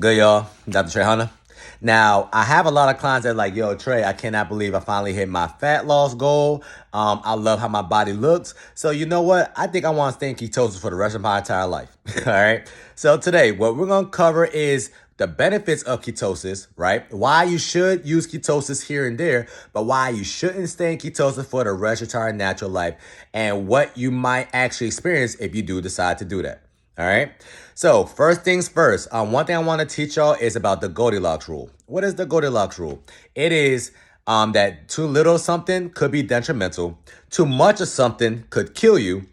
Good, y'all. Dr.Trehunna. Now, I have a lot of clients that are like, yo, Trey, I cannot believe I finally hit my fat loss goal. I love how my body looks. So you know what? I think I want to stay in ketosis for the rest of my entire life. All right. So today, what we're going to cover is the benefits of ketosis, right? Why you should use ketosis here and there, but why you shouldn't stay in ketosis for the rest of your entire natural life, and what you might actually experience if you do decide to do that. All right. So first things first, one thing I want to teach y'all is about the Goldilocks rule. What is the Goldilocks rule? It is that too little of something could be detrimental. Too much of something could kill you.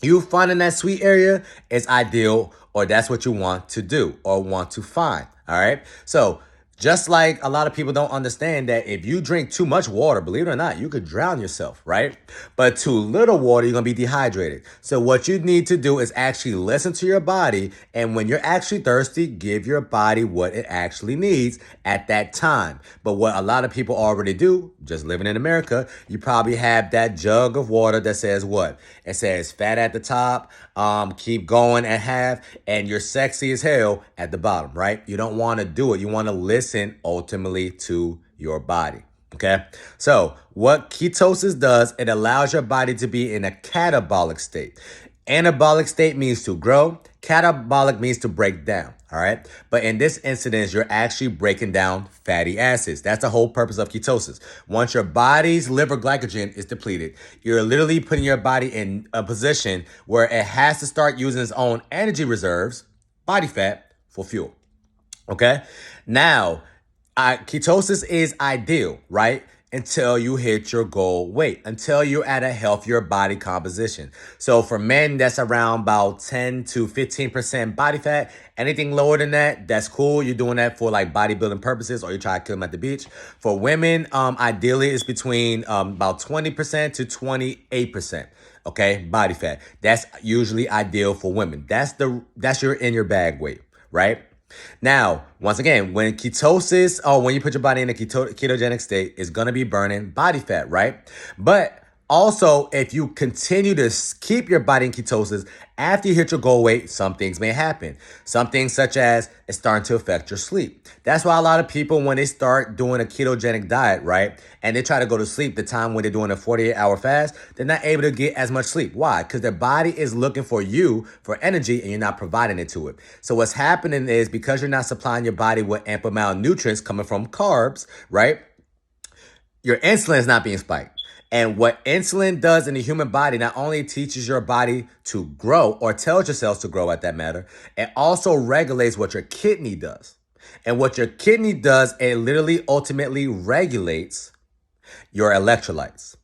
You finding that sweet area is ideal, or that's what you want to do or want to find. All right. So just like a lot of people don't understand that if you drink too much water, believe it or not, you could drown yourself, right? But too little water, you're going to be dehydrated. So what you need to do is actually listen to your body. And when you're actually thirsty, give your body what it actually needs at that time. But what a lot of people already do, just living in America, you probably have that jug of water that says what? It says fat at the top, keep going at half, and you're sexy as hell at the bottom, right? You don't want to do it. You want to listen ultimately to your body. Okay. So what ketosis does, it allows your body to be in a catabolic state. Anabolic state means to grow. Catabolic means to break down. All right. But in this instance, you're actually breaking down fatty acids. That's the whole purpose of ketosis. Once your body's liver glycogen is depleted, you're literally putting your body in a position where it has to start using its own energy reserves, body fat, for fuel. Okay. Now, ketosis is ideal, right? Until you hit your goal weight, until you're at a healthier body composition. So for men, that's around about 10 to 15% body fat. Anything lower than that, that's cool. You're doing that for like bodybuilding purposes, or you try to kill them at the beach. For women, ideally it's between about 20% to 28%. Okay, body fat. That's usually ideal for women. That's your in your bag weight, right? Now, once again, when ketosis, or when you put your body in a ketogenic state, it's going to be burning body fat, right? But also, if you continue to keep your body in ketosis after you hit your goal weight, some things may happen. Some things such as it's starting to affect your sleep. That's why a lot of people, when they start doing a ketogenic diet, right, and they try to go to sleep the time when they're doing a 48-hour fast, they're not able to get as much sleep. Why? Because their body is looking for you for energy and you're not providing it to it. So what's happening is, because you're not supplying your body with ample amount of nutrients coming from carbs, right, your insulin is not being spiked. And what insulin does in the human body not only teaches your body to grow, or tells your cells to grow at that matter, it also regulates what your kidney does. And what your kidney does, it literally ultimately regulates your electrolytes.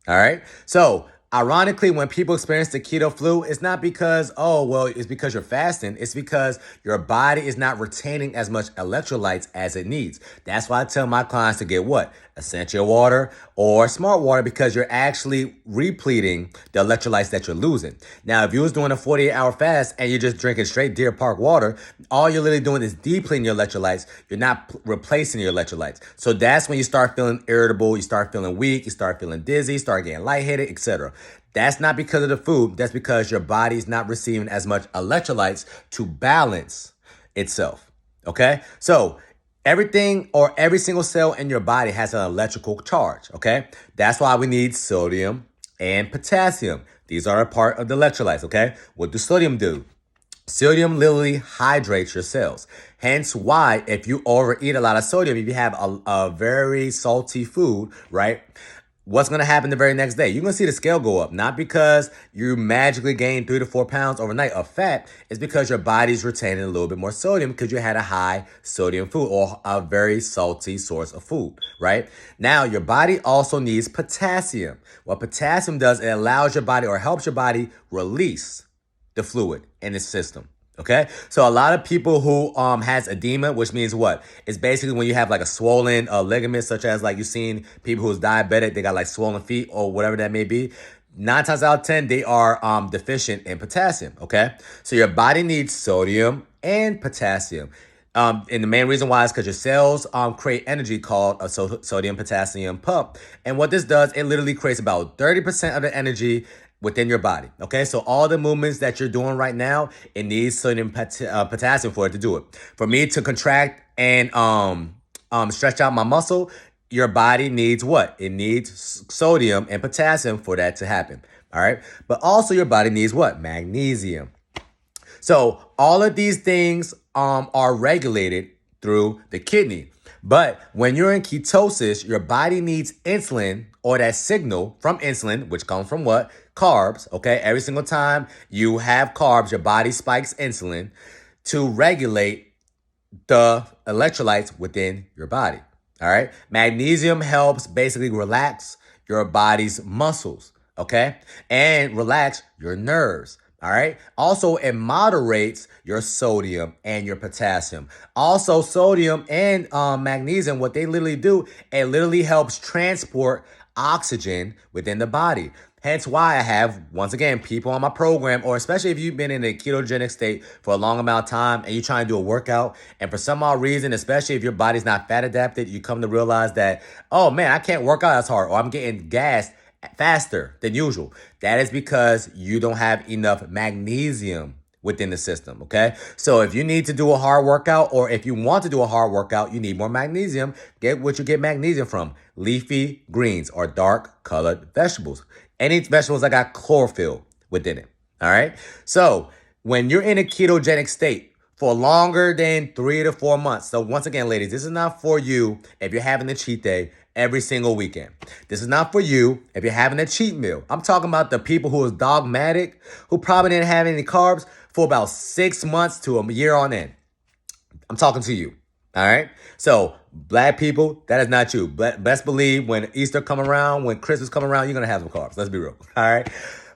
All right. So ironically, when people experience the keto flu, it's not because, oh, well, it's because you're fasting. It's because your body is not retaining as much electrolytes as it needs. That's why I tell my clients to get what? Essential water or smart water, because you're actually repleting the electrolytes that you're losing. Now, if you was doing a 48-hour fast and you're just drinking straight Deer Park water, all you're literally doing is depleting your electrolytes. You're not replacing your electrolytes. So that's when you start feeling irritable, you start feeling weak, you start feeling dizzy, start getting lightheaded, etc. That's not because of the food. That's because your body's not receiving as much electrolytes to balance itself. Okay? So everything, or every single cell in your body, has an electrical charge. Okay? That's why we need sodium and potassium. These are a part of the electrolytes. Okay? What does sodium do? Sodium literally hydrates your cells. Hence why, if you overeat a lot of sodium, if you have a very salty food, right, what's going to happen the very next day? You're going to see the scale go up. Not because you magically gain 3 to 4 pounds overnight of fat. It's because your body's retaining a little bit more sodium because you had a high sodium food, or a very salty source of food, right? Now, your body also needs potassium. What potassium does, it allows your body, or helps your body, release the fluid in its system. Okay, so a lot of people who has edema, which means what? It's basically when you have like a swollen ligament, such as like you've seen people who's diabetic, they got like swollen feet or whatever that may be. 9 times out of 10, they are deficient in potassium. Okay, so your body needs sodium and potassium. And the main reason why is because your cells create energy called a sodium potassium pump. And what this does, it literally creates about 30% of the energy within your body. Okay, so all the movements that you're doing right now, it needs sodium potassium for it to do it. For me to contract and stretch out my muscle, your body needs what? It needs sodium and potassium for that to happen. All right, but also your body needs what? Magnesium. So all of these things are regulated through the kidney. But when you're in ketosis, your body needs insulin or that signal from insulin, which comes from what? Carbs. Okay. Every single time you have carbs, your body spikes insulin to regulate the electrolytes within your body. All right. Magnesium helps basically relax your body's muscles. Okay. And relax your nerves. All right. Also, it moderates your sodium and your potassium. Also, sodium and magnesium, what they literally do, it literally helps transport oxygen within the body. Hence why I have, once again, people on my program, or especially if you've been in a ketogenic state for a long amount of time and you're trying to do a workout, and for some odd reason, especially if your body's not fat adapted, you come to realize that, oh man, I can't work out as hard, or I'm getting gassed faster than usual. That is because you don't have enough magnesium within the system, okay? So if you need to do a hard workout, or if you want to do a hard workout, you need more magnesium. Get what you get magnesium from: leafy greens or dark colored vegetables. Any vegetables that got chlorophyll within it, all right? So when you're in a ketogenic state for longer than 3 to 4 months, so once again, ladies, this is not for you if you're having a cheat day every single weekend. This is not for you if you're having a cheat meal. I'm talking about the people who is dogmatic, who probably didn't have any carbs for about 6 months to a year on end. I'm talking to you. All right. So black people, that is not you. But best believe when Easter come around, when Christmas come around, you're going to have some carbs. Let's be real. All right.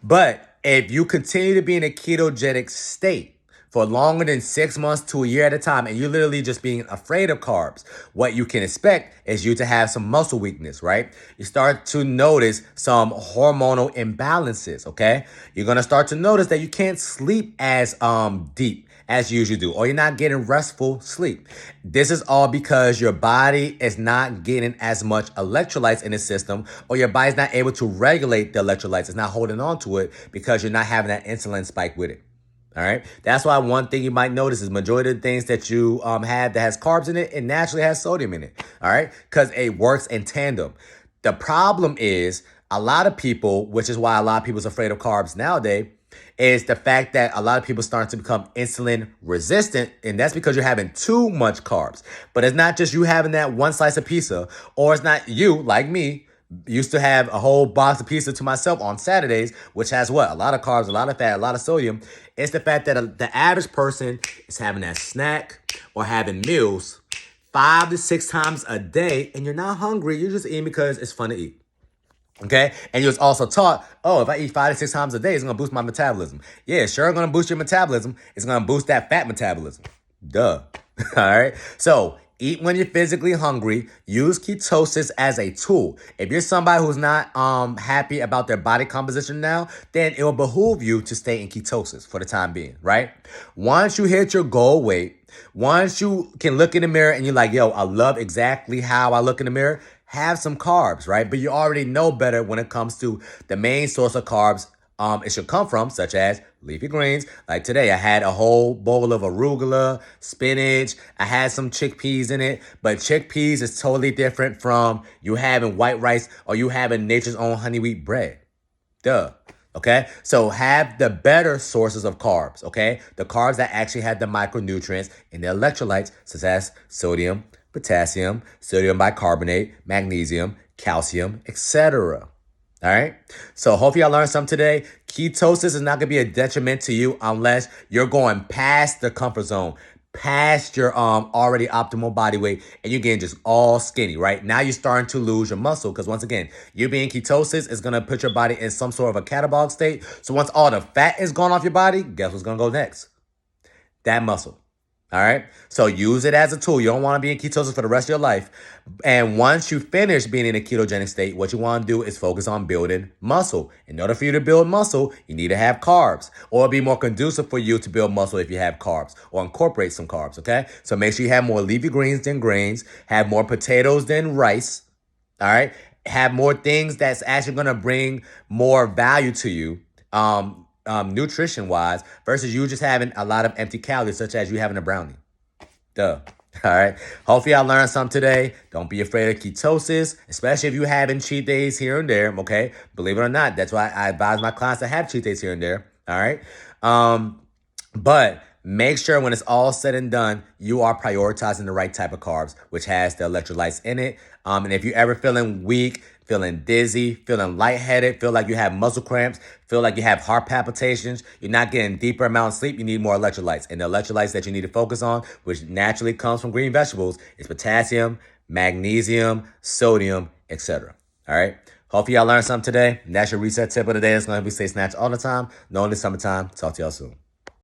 But if you continue to be in a ketogenic state for longer than 6 months to a year at a time, and you're literally just being afraid of carbs, what you can expect is you to have some muscle weakness, right? You start to notice some hormonal imbalances, okay? You're going to start to notice that you can't sleep as deep as you usually do, or you're not getting restful sleep. This is all because your body is not getting as much electrolytes in the system, or your body's not able to regulate the electrolytes. It's not holding on to it because you're not having that insulin spike with it. All right. That's why one thing you might notice is majority of the things that you have that has carbs in it, it naturally has sodium in it. All right. Because it works in tandem. The problem is a lot of people, which is why a lot of people is afraid of carbs nowadays, is the fact that a lot of people start to become insulin resistant. And that's because you're having too much carbs. But it's not just you having that one slice of pizza, or it's not you, like me, used to have a whole box of pizza to myself on Saturdays, which has what? A lot of carbs, a lot of fat, a lot of sodium. It's the fact that the average person is having that snack or having meals 5 to 6 times a day, and you're not hungry. You're just eating because it's fun to eat. Okay. And you was also taught, oh, if I eat 5 to 6 times a day, it's going to boost my metabolism. Yeah, sure, going to boost your metabolism. It's going to boost that fat metabolism. Duh. All right. So eat when you're physically hungry. Use ketosis as a tool. If you're somebody who's not happy about their body composition now, then it will behoove you to stay in ketosis for the time being, right? Once you hit your goal weight, once you can look in the mirror and you're like, yo, I love exactly how I look in the mirror, have some carbs, right? But you already know better when it comes to the main source of carbs it should come from, such as leafy greens. Like today, I had a whole bowl of arugula, spinach. I had some chickpeas in it, but chickpeas is totally different from you having white rice or you having nature's own honey wheat bread. Duh. Okay, so have the better sources of carbs, okay? The carbs that actually have the micronutrients and the electrolytes, such as sodium, potassium, sodium bicarbonate, magnesium, calcium, etc. All right. So hopefully y'all learned something today. Ketosis is not going to be a detriment to you unless you're going past the comfort zone, past your already optimal body weight, and you're getting just all skinny, right? Now you're starting to lose your muscle because once again, you being ketosis is going to put your body in some sort of a catabolic state. So once all the fat is gone off your body, guess what's going to go next? That muscle. All right. So use it as a tool. You don't want to be in ketosis for the rest of your life. And once you finish being in a ketogenic state, what you want to do is focus on building muscle. In order for you to build muscle, you need to have carbs, or it'll be more conducive for you to build muscle if you have carbs or incorporate some carbs. OK, so make sure you have more leafy greens than grains, have more potatoes than rice. All right. Have more things that's actually going to bring more value to you. nutrition-wise versus you just having a lot of empty calories, such as you having a brownie. Duh. All right. Hopefully, I learned something today. Don't be afraid of ketosis, especially if you're having cheat days here and there. Okay. Believe it or not, that's why I advise my clients to have cheat days here and there. All right. But make sure when it's all said and done, you are prioritizing the right type of carbs, which has the electrolytes in it. And if you're ever feeling weak, feeling dizzy, feeling lightheaded, feel like you have muscle cramps, feel like you have heart palpitations, you're not getting deeper amount of sleep, you need more electrolytes. And the electrolytes that you need to focus on, which naturally comes from green vegetables, is potassium, magnesium, sodium, etc. All right. Hopefully y'all learned something today. And that's your reset tip of the day. It's going to be stay snatched all the time. Knowing it's summertime. Talk to y'all soon.